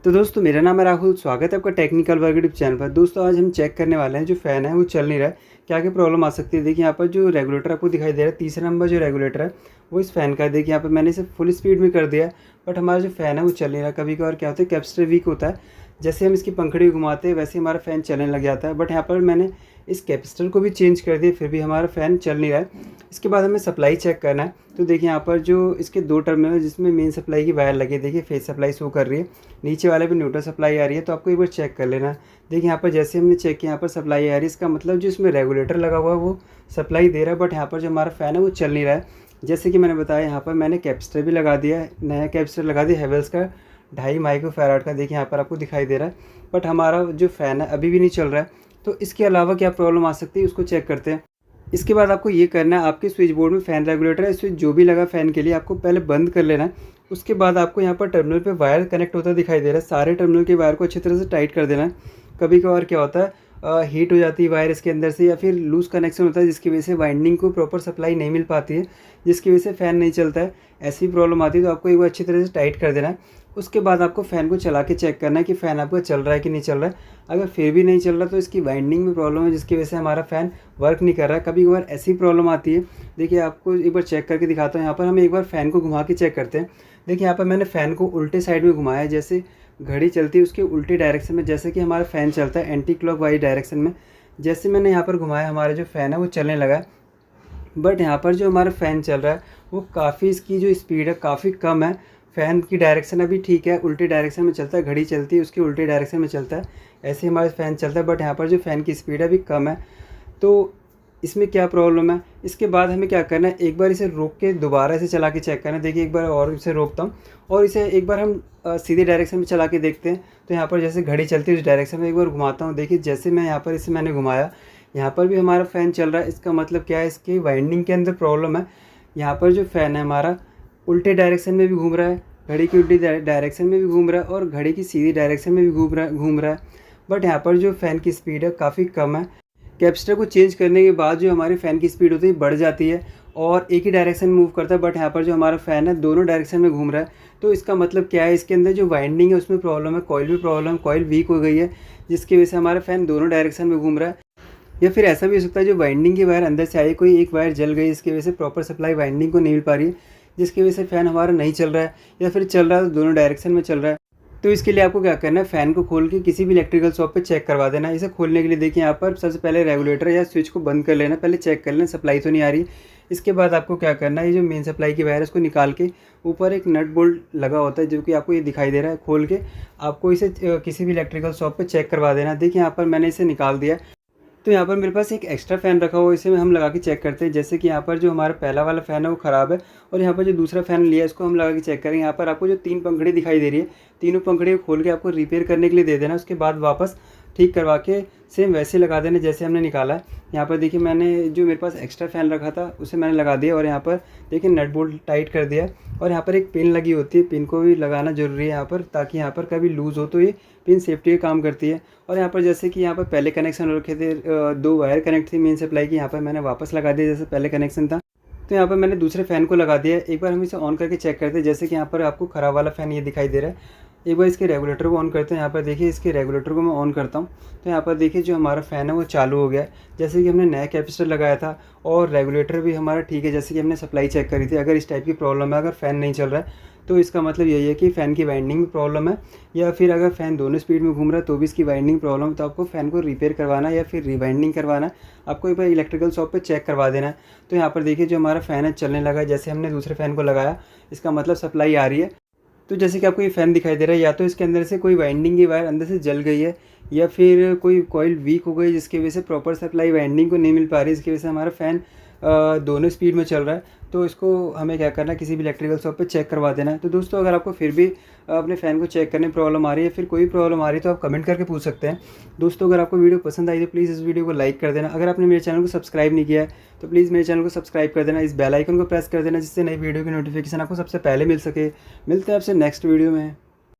तो दोस्तों मेरा नाम है राहुल। स्वागत है आपका टेक्निकल वर्क यूट्यूब चैनल पर। दोस्तों आज हम चेक करने वाले हैं जो फ़ैन है वो चल नहीं रहा है, क्या क्या प्रॉब्लम आ सकती है। देखिए यहाँ पर जो रेगुलेटर आपको दिखाई दे रहा है, तीसरा नंबर जो रेगुलेटर है वो इस फ़ैन का है। देखिए यहाँ पर मैंने इसे फुल स्पीड में कर दिया है, बट हमारा जो फ़ैन है वो चल नहीं रहा। कभी कभार क्या होता है, कैपेसिटर वीक होता है, जैसे हम इसकी पंखड़ी घुमाते हैं वैसे हमारा फ़ैन चलने लग जाता है। बट यहाँ पर मैंने इस कैपेसिटर को भी चेंज कर दिया, फिर भी हमारा फ़ैन चल नहीं रहा है। इसके बाद हमें सप्लाई चेक करना है। तो देखिए यहाँ पर जो इसके दो टर्मिनल है जिसमें मेन सप्लाई की वायर लगी है, देखिए फेस सप्लाई शो कर रही है, नीचे वाले पे न्यूट्रल सप्लाई आ रही है। तो आपको एक बार चेक कर लेना। देखिए यहाँ पर जैसे हमने चेक किया, यहाँ पर सप्लाई आ रही है, इसका मतलब जो इसमें रेगुलेटर लगा हुआ है वो सप्लाई दे रहा है, बट यहाँ पर जो हमारा फ़ैन है वो चल नहीं रहा है। जैसे कि मैंने बताया, यहाँ पर मैंने कैपेसिटर भी लगा दिया है, नया कैपेसिटर लगा दिया हेवेल्स का 2.5 माइक्रोफैराड का। देखिए यहाँ पर आपको दिखाई दे रहा है, बट हमारा जो फ़ैन है अभी भी नहीं चल रहा है। तो इसके अलावा क्या प्रॉब्लम आ सकती है उसको चेक करते हैं। इसके बाद आपको ये करना है, आपके स्विच बोर्ड में फ़ैन रेगुलेटर है, स्विच जो भी लगा फ़ैन के लिए आपको पहले बंद कर लेना है। उसके बाद आपको यहाँ पर टर्मिनल पे वायर कनेक्ट होता दिखाई दे रहा है, सारे टर्मिनल के वायर को अच्छी तरह से टाइट कर देना है। कभी कभार क्या होता है, हीट हो जाती है वायर इसके अंदर से, या फिर लूज़ कनेक्शन होता है जिसकी वजह से वाइंडिंग को प्रॉपर सप्लाई नहीं मिल पाती है, जिसकी वजह से फ़ैन नहीं चलता है। ऐसी प्रॉब्लम आती है तो आपको एक बार अच्छी तरह से टाइट कर देना है। उसके बाद आपको फ़ैन को चला के चेक करना है कि फ़ैन आपका चल रहा है कि नहीं चल रहा है। अगर फिर भी नहीं चल रहा तो इसकी वाइंडिंग में प्रॉब्लम है, जिसकी वजह से हमारा फ़ैन वर्क नहीं कर रहा है। कभी कभार ऐसी प्रॉब्लम आती है। देखिए आपको एक बार चेक करके दिखाता हूँ। यहाँ पर हम एक बार फ़ैन को घुमा के चेक करते हैं। देखिए यहाँ पर मैंने फ़ैन को उल्टे साइड में घुमाया है, जैसे घड़ी चलती है उसके उल्टे डायरेक्शन में, जैसे कि हमारा फ़ैन चलता है एंटी क्लॉकवाइज डायरेक्शन में। जैसे मैंने यहाँ पर घुमाया, हमारा जो फ़ैन है वो चलने लगा है। बट यहाँ पर जो हमारा फ़ैन चल रहा है वो काफ़ी, इसकी जो स्पीड है काफ़ी कम है। फ़ैन की डायरेक्शन अभी ठीक है, उल्टे डायरेक्शन में चलता है, घड़ी चलती है उसके उल्टे डायरेक्शन में चलता है, ऐसे ही हमारा फ़ैन चलता है। बट यहाँ पर जो फ़ैन की स्पीड है अभी कम है। तो इसमें क्या प्रॉब्लम है, इसके बाद हमें क्या करना है, एक बार इसे रोक के दोबारा इसे चला के चेक करना है। देखिए एक बार और इसे रोकता हूँ और इसे एक बार हम सीधे डायरेक्शन में चला के देखते हैं। तो यहाँ पर जैसे घड़ी चलती है उस डायरेक्शन में एक बार घुमाता हूँ। देखिए जैसे मैं यहाँ पर इसे मैंने घुमाया, यहाँ पर भी हमारा फ़ैन चल रहा है। इसका मतलब क्या है, इसकी वाइंडिंग के अंदर प्रॉब्लम है। यहाँ पर जो फ़ैन है हमारा उल्टे डायरेक्शन में भी घूम रहा है, घड़ी की उल्टी डायरेक्शन में भी घूम रहा है और घड़ी की सीधी डायरेक्शन में भी घूम रहा है। बट यहाँ पर जो फ़ैन की स्पीड है काफ़ी कम है। कैपेसिटर को चेंज करने के बाद जो हमारी फ़ैन की स्पीड होती है बढ़ जाती है और एक ही डायरेक्शन में मूव करता है। बट यहाँ पर जो हमारा फ़ैन है दोनों डायरेक्शन में घूम रहा है। तो इसका मतलब क्या है, इसके अंदर जो वाइंडिंग है उसमें प्रॉब्लम है, कॉइल में प्रॉब्लम, कॉइल वीक हो गई है, जिसकी वजह से हमारा फ़ैन दोनों डायरेक्शन में घूम रहा है। या फिर ऐसा भी हो सकता है जो वाइंडिंग की वायर अंदर से आई, कोई एक वायर जल गई, इसकी वजह से प्रॉपर सप्लाई वाइंडिंग को नहीं मिल पा रही है, जिसकी वजह से फ़ैन हमारा नहीं चल रहा है, या फिर चल रहा है तो दोनों डायरेक्शन में चल रहा है। तो इसके लिए आपको क्या करना है, फ़ैन को खोल के किसी भी इलेक्ट्रिकल शॉप पे चेक करवा देना है। इसे खोलने के लिए देखिए यहाँ पर सबसे पहले रेगुलेटर या स्विच को बंद कर लेना, पहले चेक कर लेना सप्लाई तो नहीं आ रही। इसके बाद आपको क्या करना है, ये जो मेन सप्लाई की वायर है उसको निकाल के, ऊपर एक नट बोल्ट लगा होता है जो कि आपको ये दिखाई दे रहा है, खोल के आपको इसे किसी भी इलेक्ट्रिकल शॉप पे चेक करवा देना। देखिए यहाँ पर मैंने इसे निकाल दिया। तो यहाँ पर मेरे पास एक एक्स्ट्रा फ़ैन रखा हुआ है, इसे हम लगा के चेक करते हैं। जैसे कि यहाँ पर जो हमारा पहला वाला फ़ैन है वो ख़राब है, और यहाँ पर जो दूसरा फ़ैन लिया है इसको हम लगा के चेक करेंगे। यहाँ पर आपको जो 3 पंखड़ी दिखाई दे रही है, तीनों पंखड़ी को खोल के आपको रिपेयर करने के लिए दे देना। उसके बाद वापस ठीक करवा के सेम वैसे लगा देना जैसे हमने निकाला है। यहाँ पर देखिए मैंने जो मेरे पास एक्स्ट्रा फ़ैन रखा था उसे मैंने लगा दिया, और यहाँ पर देखिए नट बोल्ट टाइट कर दिया। और यहाँ पर एक पिन लगी होती है, पिन को भी लगाना ज़रूरी है यहाँ पर, ताकि यहाँ पर कभी लूज़ हो तो ये पिन सेफ्टी का काम करती है। और यहाँ पर जैसे कि यहाँ पर पहले कनेक्शन रखे थे, 2 वायर कनेक्ट थी मेन सप्लाई की, यहाँ पर मैंने वापस लगा दिया जैसे पहले कनेक्शन था। तो यहाँ पर मैंने दूसरे फ़ैन को लगा दिया है। एक बार हम इसे ऑन करके चेक करते हैं। जैसे कि यहाँ पर आपको ख़राब वाला फ़ैन ये दिखाई दे रहा है। एक बार इसके रेगुलेटर को ऑन करते हैं। यहाँ पर देखिए इसके रेगुलेटर को मैं ऑन करता हूँ, तो यहाँ पर देखिए जो हमारा फ़ैन है वो चालू हो गया है। जैसे कि हमने नया कैपेसिटर लगाया था, और रेगुलेटर भी हमारा ठीक है, जैसे कि हमने सप्लाई चेक करी थी। अगर इस टाइप की प्रॉब्लम है, अगर फ़ैन नहीं चल रहा है, तो इसका मतलब यही है कि फ़ैन की वाइंडिंग में प्रॉब्लम है, या फिर अगर फ़ैन दोनों स्पीड में घूम रहा है तो भी इसकी वाइंडिंग प्रॉब्लम है। तो आपको फ़ैन को रिपेयर करवाना या फिर रिवाइंडिंग करवाना, आपको एक बार इलेक्ट्रिकल शॉप पे चेक करवा देना है। तो यहाँ पर देखिए जो हमारा फ़ैन है चलने लगा है, जैसे हमने दूसरे फ़ैन को लगाया, इसका मतलब सप्लाई आ रही है। तो जैसे कि आपको ये फ़ैन दिखाई दे रहा है, या तो इसके अंदर से कोई वाइंडिंग की वायर अंदर से जल गई है, या फिर कोई कॉइल वीक हो गई जिसकी वजह से प्रॉपर सप्लाई वाइंडिंग को नहीं मिल पा रही, इसकी वजह से हमारा फ़ैन दोनों स्पीड में चल रहा है। तो इसको हमें क्या करना है, किसी भी इलेक्ट्रिकल शॉप पे चेक करवा देना है। तो दोस्तों अगर आपको फिर भी अपने फ़ैन को चेक करने में प्रॉब्लम आ रही है, फिर कोई प्रॉब्लम आ रही है, तो आप कमेंट करके पूछ सकते हैं। दोस्तों अगर आपको वीडियो पसंद आई तो प्लीज़ इस वीडियो को लाइक कर देना। अगर आपने मेरे चैनल को सब्सक्राइब नहीं किया है तो प्लीज़ मेरे चैनल को सब्सक्राइब कर देना, इस बेल आइकन को प्रेस कर देना, जिससे नई वीडियो की नोटिफिकेशन आपको सबसे पहले मिल सके। मिलते हैं आपसे नेक्स्ट वीडियो में।